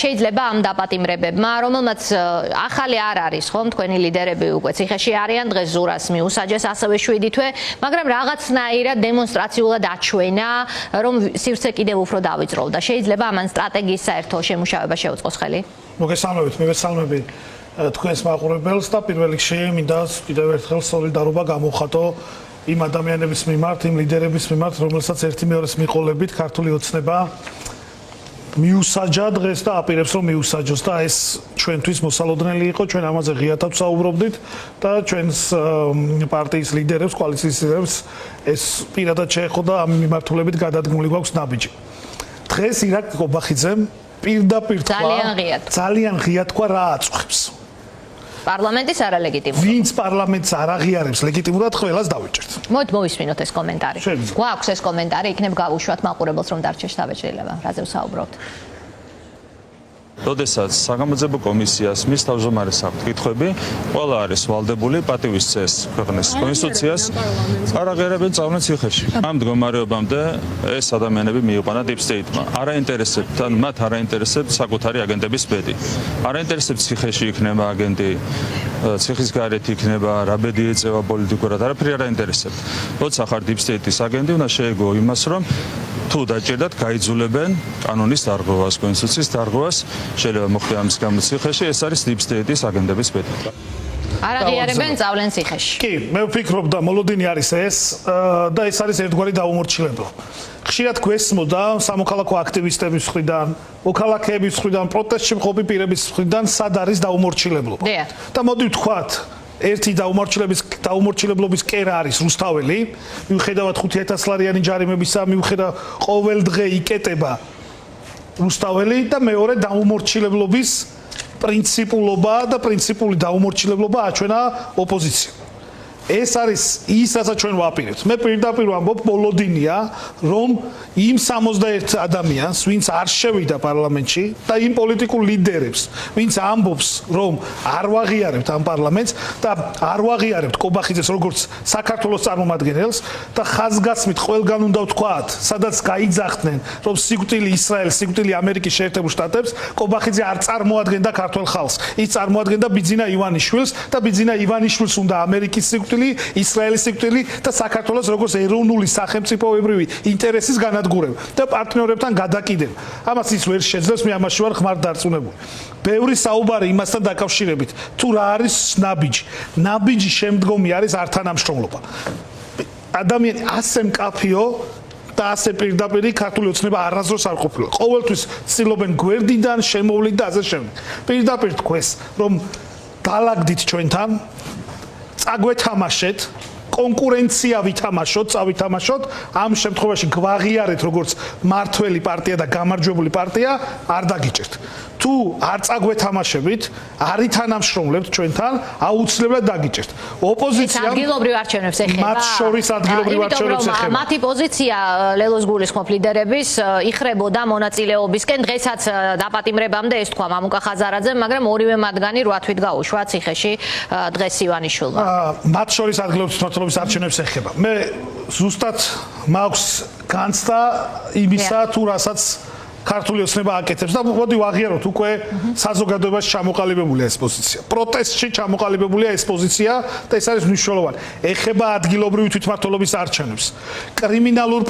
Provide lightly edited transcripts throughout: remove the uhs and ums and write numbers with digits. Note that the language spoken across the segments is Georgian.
შეიძლება ამ დაპატიმრებებმა, რომელმაც ახალი არ არის, ხომ, თქვენი ლიდერები უკვე ციხეში არიან, დღეს ზურას მიუსაჯეს ასევე 7 თვე, მაგრამ რაღაცნაირად დემონსტრაციულად აჩვენა, რომ სივრცე კიდევ უფრო დავიწყროვდა. შეიძლება ამან სტრატეგიის საერთო შემუშავება შეუწყოს ხელი? მოგესალმებით, მივესალმები თქვენს მაყურებელს და პირველ რიგში მინდა კიდევ ერთხელ სოლიდარობა გამოვხატო იმ ადამიანების მიმართ, იმ ლიდერების მიმართ, რომელსაც ერთი მეორეს მიყოლებით ქართული ოცნება მიუსაჯა დღეს და აპირებს რომ მიუსაჯოს და ეს ჩვენთვის მოსალოდნელი იყო, ჩვენ ამაზე ღიათად ვსაუბრობდით და ჩვენს პარტიის ლიდერებს, კოალიციის ლიდერებს ეს პირადად შეეხო და ამ მიმართულებით გადადგმული გვაქვს ნაბიჯი. დღეს ირაკლი კობახიძემ პირდაპირ ძალიან ღიად თქვა რა აწუხებს. პარლამენტის არალეგიტიმურობა. ვინც პარლამენტს არ აღიარებს ლეგიტიმურად, ყველას დავიჭერთ. მოვისმინოთ ეს კომენტარი. გვაქვს ეს კომენტარი, იქნებ გავუშვათ მაყურებელს რომ დარჩეს შთაბეჭდილება. რაზე ვსაუბრობთ? როდესაც საგამოძიებო კომისიას მის თავმჯდომარეს აქვთ კითხვები, ყველა არის ვალდებული პატივის წესს, ქვეყნის კონსტიტუციას, არ აღიარებენ წავლენ ციხეში. ამ მდგომარეობამდე ეს ადამიანები მიიყვანა deep state-მა. არ აინტერესებთ, ან მათ არ აინტერესებთ საკუთარი აგენტების ბედი. არ აინტერესებთ ციხეში იქნება აგენტი, ციხის გარეთ იქნება, რა ბედი ეწევა პოლიტიკურად, არაფერი არ აინტერესებთ. როცა ხარ deep state-ის აგენტი, უნდა შეეგო იმას, რომ თუ დაჭირდათ, გაიძულებენ კანონის დარღვევას, კონსტიტუციის დარღვევას. შეიძლება მოხდეს ამის გამო ციხეში, ეს არის deep state-ის აგენტების ბედი. არ აღიარებენ წავლენ ციხეში. კი, მე ვფიქრობ და მოლოდინი არის ეს და ეს არის ერთგვარი დაუმორჩილებლობა. ხშირად გვესმოდა სამოქალაქო აქტივისტების მხრიდან, მოქალაქეების მხრიდან, პროტესტში მყოფი პირების მხრიდან, სად არის დაუმორჩილებლობა. და მოდი ვთქვათ, ერთი დაუმორჩილებლობის კერა არის რუსთაველი, მიუხედავად 5000 ლარიანი ჯარიმებისა, მიუხედავად ყოველ დღე იკეტება რუსთაველი და მეორე დაუმორჩილებლობის პრინციპულობა და პრინციპული დაუმორჩილებლობა აჩვენა ოპოზიცია. ეს არის ის, რასაც ჩვენ ვაპირებთ. მე პირდაპირ ვამბობ, მოლოდინია, რომ იმ 61 ადამიანს, ვინც არ შევიდა პარლამენტში და იმ პოლიტიკურ ლიდერებს, ვინც ამბობს, რომ არ ვაღიარებთ ამ პარლამენტს და არ ვაღიარებთ კობახიძეს როგორც საქართველოს წარმომადგენელს და ხაზგასმით ყველგან უნდა ვთქვათ, სადაც გაიძახდნენ, რომ სიკვდილი ისრაელს, სიკვდილი ამერიკის შეერთებულ შტატებს, კობახიძე არ წარმოადგენდა ქართველ ხალხს. ის წარმოადგენდა ბიძინა ივანიშვილს და ბიძინა ივანიშვილს უნდა ამერიკის სიკვდილი, ისრაელის სიკვდილი და საქართველოს როგორც ეროვნული სახელმწიფოებრივი ინტერესის განადგურება და პარტნიორებთან გადაკიდება. ამას ის ვერ შეძლებს, მე ამაში ვარ ხმარდარწმუნებული. ბევრი საუბარი იმასთან დაკავშირებით, თუ რა არის ნაბიჯი. ნაბიჯი შემდგომი არის ართანამშრომლობა. ადამიანი ასე მკაფიო და ასე პირდაპირი ქართული ოცნება არასდროს არ ყოფილა. ყოველთვის ცდილობენ გვერდიდან შემოვლით და ასე შემდეგ. პირდაპირ თქვეს, რომ დალაგდით ჩვენთან წაგვეთამაშეთ, კონკურენცია ვითამაშოთ, წავითამაშოთ, ამ შემთხვევაში გვაღიარეთ როგორც მართველი პარტია და გამარჯვებული პარტია, არ დაგიჭერთ. თუ არ წაგვეთამაშებით, არ ითანამშრომლებთ ჩვენთან, აუცილებლად დაგიჭერთ. ოპოზიცია ადგილობრივ არჩევნებს ეხება. მათ შორის ადგილობრივ არჩევნებს ეხება. მათი პოზიცია ლელოს გულისხმობ ლიდერების იხრებოდა მონაწილეობისკენ, დღესაც დაპატიმრებამდე ეს თქვა მამუკა ხაზარაძემ, მაგრამ ორივე მათგანი 8 თვით გაუშვა ციხეში დღეს ივანიშვილმა. მათ შორის ადგილობრივ მმართველობის არჩევნებს ეხება. მე ზუსტად მაქვს განცდა იმისა, თუ რასაც ქართული ოცნება აკეთებს და მოდი ვაღიაროთ უკვე საზოგადოებაში ჩამოყალიბებულია ეს პოზიცია. პროტესტში ჩამოყალიბებულია ეს პოზიცია და ეს არის მნიშვნელოვანი. ეხება ადგილობრივი თვითმმართველობის არჩევნებს. კრიმინალურ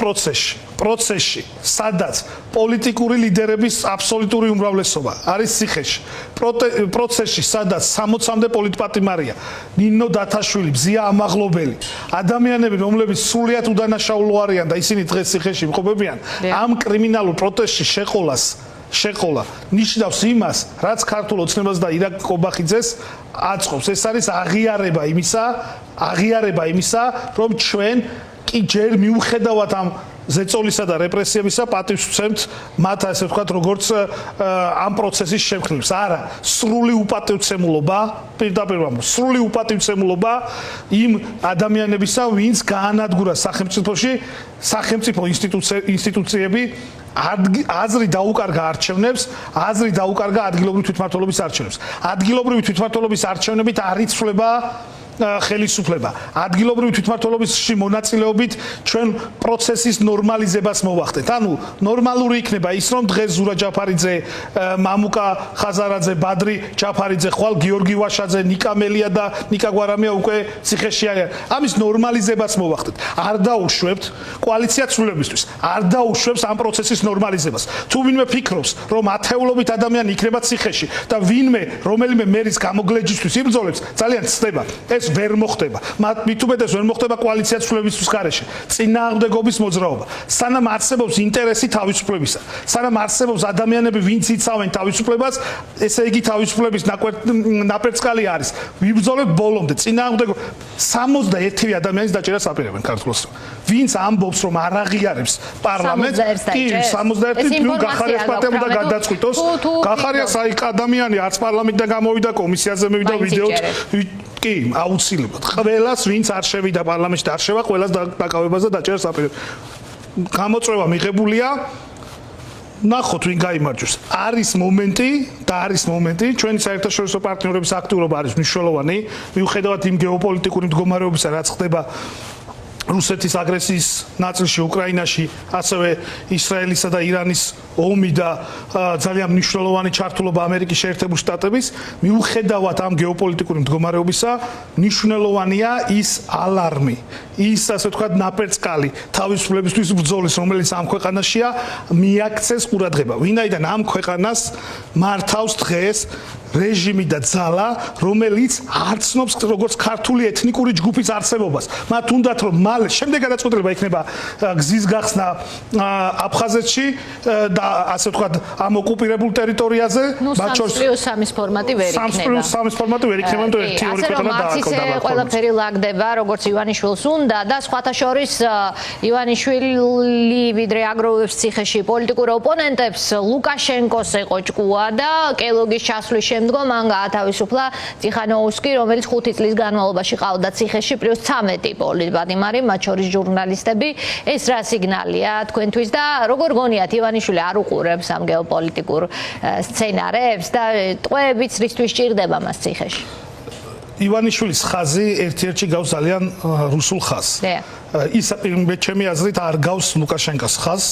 პროცესში, სადაც პოლიტიკური ლიდერების აბსოლუტური უმრავლესობა არის ციხეში. პროცესში, სადაც 60-მდე პოლიტპატიმარია, ნინო დათაშვილი, ბზია ამაღლობელი, ადამიანები, რომლებიც სრულიად უდანაშაულო არიან და ისინი დღეს ციხეში იმყოფებიან, ამ კრიმინალურ პროტესტში შეყოლა ნიშნავს იმას, რაც ქართულ ოცნებას და ირაკლი კობახიძეს აწყობს. ეს არის აღიარება იმისა, რომ ჩვენ კი ჯერ მიუხედავად ამ ზეწოლისა და რეპრესიებისა პატივს ვცემთ მათ, ასე ვთქვათ, როგორც ამ პროცესის შემქმნელს. არა, სრული უპატივცემულობა, პირდაპირ ვამბობ, სრული უპატივცემულობა იმ ადამიანებისა, ვინც გაანადგურა სახელმწიფოში, სახელმწიფო ინსტიტუციები აზრი დაუკარგა არჩევნებს, აზრი დაუკარგა ადგილობრივი თვითმმართველობის არჩევნებს. ადგილობრივი თვითმმართველობის არჩევნებით არ იცვლება ხელისუფლება ადგილობრივი თვითმმართველობისში მონაწილეობით ჩვენ პროცესის ნორმალიზებას მოვახდეთ. ანუ ნორმალური იქნება ის, რომ დღეს ზურა ჯაფარიძე, მამუკა ხაზარაძე, ბადრი ჯაფარიძე, ხვალ გიორგი ვაშაძე, ნიკა მელია და ნიკა გვარამია უკვე ციხეში არიან. ამის ნორმალიზებას მოვახდეთ. არ დაუშვებთ კოალიცია ცვლილებისთვის. არ დაუშვებს ამ პროცესის ნორმალიზებას. თუ ვინმე ფიქრობს, რომ ათეულობით ადამიანი იქნება ციხეში და ვინმე რომელიმე მერის გამოგლეჯისთვის იბრძოლებს, ძალიან ცდება. ეს ვერ მოხდება. მით უმეტეს ვერ მოხდება კოალიცია ცვლილებისთვის გარეშე. წინააღმდეგობის მოძრაობა. სანამ არსებობს ინტერესი თავისუფლებისა, სანამ არსებობს ადამიანები, ვინც იცავენ თავისუფლებას, ესე იგი თავისუფლების ნაპერწკალი არის. ვიბრძოლებთ ბოლომდე. წინააღმდეგობა 61 ადამიანის დაჭერას აპირებენ ქართულს. ვინც ამბობს, რომ არ აღიარებს პარლამენტს, კი 61 გახარიას პატიმა და გადაწყვიტოს. გახარიას აი ადამიანი არც პარლამენტიდან გამოვიდა, კომისიაზე მივიდა ვიდეოთ. კი, აუცილებლად. ყველას, ვინც არ შევიდა პარლამენტში და არ შევა, ყველას დაკავებას და დაჭერას აპირებენ. გამოწვევა მიღებულია. ნახოთ ვინ გაიმარჯვებს. არის მომენტი, ჩვენი საერთაშორისო პარტნიორების აქტიურობა არის მნიშვნელოვანი, მიუხედავად იმ გეოპოლიტიკური მდგომარეობისა, რაც ხდება რუსეთის აგრესიის ნაწილში უკრაინაში, ასევე ისრაელისა და ირანის ომი და ძალიან მნიშვნელოვანი ჩართულობა ამერიკის შეერთებული შტატების, მიუხედავად ამ გეოპოლიტიკური მდგომარეობისა, მნიშვნელოვანია ის ალარმი, ის ასე ვთქვათ ნაპერწკალი თავისუფლებისთვის ბრძოლის, რომელიც ამ ქვეყანაშია, მიაქცეს ყურადღება. ვინაიდან ამ ქვეყანას მართავს დღეს რეჟიმი და ძალა, რომელიც არ ცნობს როგორც ქართული ეთნიკური ჯგუფის არსებობას. მათ უნდათ რომ მალე შემდეგ გადაწყვეტილება იქნება გზის გახსნა აფხაზეთში და ასე ვთქვათ ამ ოკუპირებულ ტერიტორიაზე, მათ შორის 3+3 ფორმატი ვერ იქნება. 3+3 ფორმატი ვერ იქნება, თუ ერთი ორი ქვეყანა დააკავდა. ყველაფერი ლაგდება, როგორც ივანიშვილს უნდა და სხვათა შორის ივანიშვილი ვიდრე აგროვებს ციხეში პოლიტიკურ ოპონენტებს, ლუკაშენკოს ეყოჭკუა და კელოგის ჩასვლის შემდგომ მან გაათავისუფლა ტიხანოუსკი, რომელიც 5 წლის განმავლობაში ყავდა ციხეში +13 პოლიტბადიმარი, მათ შორის ჟურნალისტები. ეს რა სიგნალია თქვენთვის და როგორ გონიათ ივანიშვილი არ უყურებს ამ გეოპოლიტიკურ სცენარებს და ტყვეებიც რისთვის ჭირდება მას ციხეში? ივანიშვილის ხაზი ერთ-ერთი გავს ძალიან რუსულ ხაზს. ის ჩემი აზრით არ გავს ლუკაშენკოს ხაზს.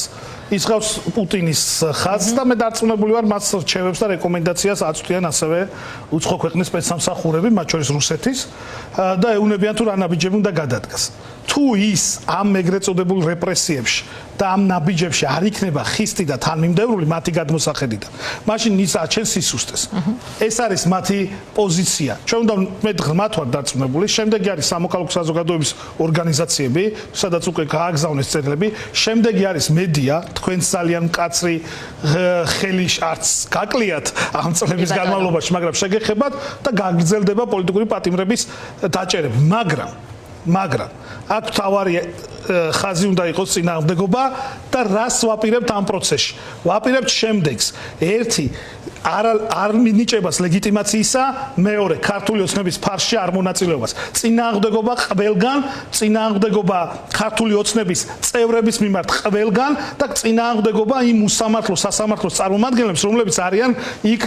ის გავს პუტინის ხაზს და მე დარწმუნებული ვარ მას რჩევებს და რეკომენდაციას აწვდიან ასევე უცხო ქვეყნის სპეცსამსახურები, მათ შორის რუსეთის და ეუნებიან თუ რა ნაბიჯები უნდა გადადგას. თუ ის ამ ეგრეთ წოდებულ რეპრესიებში და ამ ნაბიჯებში არ იქნება ხისტი და თანმიმდევრული მათი გადმოსახედიდან, მაშინ ის აჩენს სისუსტეს. ეს არის მათი პოზიცია. ჩვენ უნდა მე ღრმად ვარ დარწმუნებული, შემდეგი არის სამოქალაქო საზოგადოების ორგანიზაციები, სადაც უკვე გააგზავნეს წერილები, შემდეგი არის მედია, თქვენს ძალიან მკაცრი ხელი არც გაკლიათ ამ წლების განმავლობაში, მაგრამ შეგეხებათ და გაგრძელდება პოლიტიკური პატიმრების დაჭერები, მაგრამ აქ თავარი ხაზი უნდა იყოს წინააღმდეგობა და რას ვაპირებთ ამ პროცესში? ვაპირებთ შემდეგს. ერთი არ მინიჭებას ლეგიტიმაციისა, მეორე ქართული ოცნების ფარშში არ მონაწილეობას. წინააღმდეგობა ყველგან, წინააღმდეგობა ქართული ოცნების წევრების მიმართ ყველგან და წინააღმდეგობა იმ სასამართლოს წარმომადგენლებს, რომლებიც არიან იქ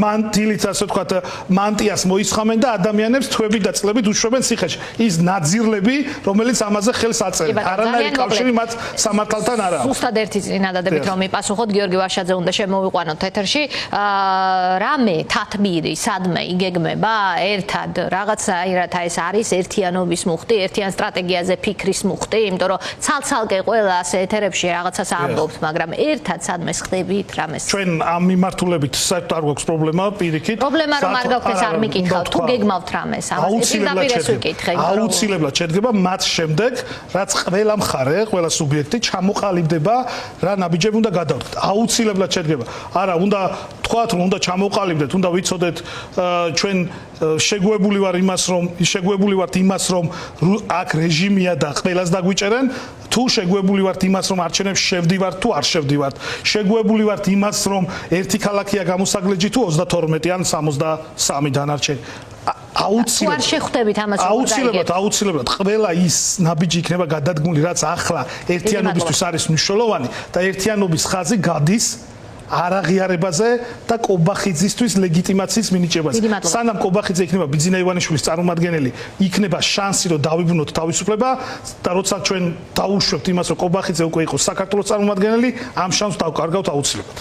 მანტილით, ასე ვთქვათ, მანტიას მოისხამენ და ადამიანებს თვებით და წლებით უშვებენ ციხეში. ის ნაძირლები, რომელიც ამაზე ხელს აწერენ. არანაირი კავშირი მათ სამართალთან არ აქვს. ზუსტად ერთი წინადადებით რომ მიპასუხოთ, გიორგი ვაშაძე უნდა შემოვიყვანოთ ეთერში. რამე თათმირი სადმე იგეგმება ერთად რაღაცაირად ეს არის ერთიანობის მუხტი, ერთიან სტრატეგიაზე ფიქრის მუხტი, იმიტომ რომ ცალ-ცალკე ყველა ასე ეთერებში რაღაცას ამბობს, მაგრამ ერთად სადმე ხდებით რამეს. ჩვენ ამ მიმართულებით საერთოდ არ გვაქვს პრობლემა პირიქით. პრობლემა რომ არ გაქვთ არ მიკითხავთ, თუ გეგმავთ რამეს, ამას პირდაპირ ვიკითხე. აუცილებლად შედგება მათ შემდეგ, რაც ყველა მხარე, ყველა სუბიექტი ჩამოყალიბდება, რა ნაბიჯები უნდა გადავდგეთ. აუცილებლად შედგება. არა, უნდა თქვათ რომ უნდა ჩამოყალიბდეთ, უნდა ვიცოდეთ ჩვენ შეგუებული ვართ იმას რომ აქ რეჟიმია და ყველას დაგვიჭერენ, თუ შეგუებული ვართ იმას რომ არჩევნებში შევდივართ თუ არ შევდივართ, შეგუებული ვართ იმას რომ ერთი ქალაქია გამოსაგლეჯი თუ 32 ან 63 დანარჩენი. აუცილებლად შეხვდებით ამას აუცილებლად ყველა ის ნაბიჯი იქნება გადადგმული, რაც ახლა ერთიანობისთვის არის მნიშვნელოვანი და ერთიანობის ხაზი გადის არაღიარებაზე და კობახიძისთვის ლეგიტიმაციის მინიჭებაზე. სანამ კობახიძე იქნება ბიძინა ივანიშვილის წარმომადგენელი, იქნება შანსი რომ დავიბრუნოთ თავისუფლება და როცა ჩვენ დავუშვებთ იმას რომ კობახიძე უკვე იყოს საქართველოს წარმომადგენელი, ამ შანსს დავკარგავთ აუცილებლად.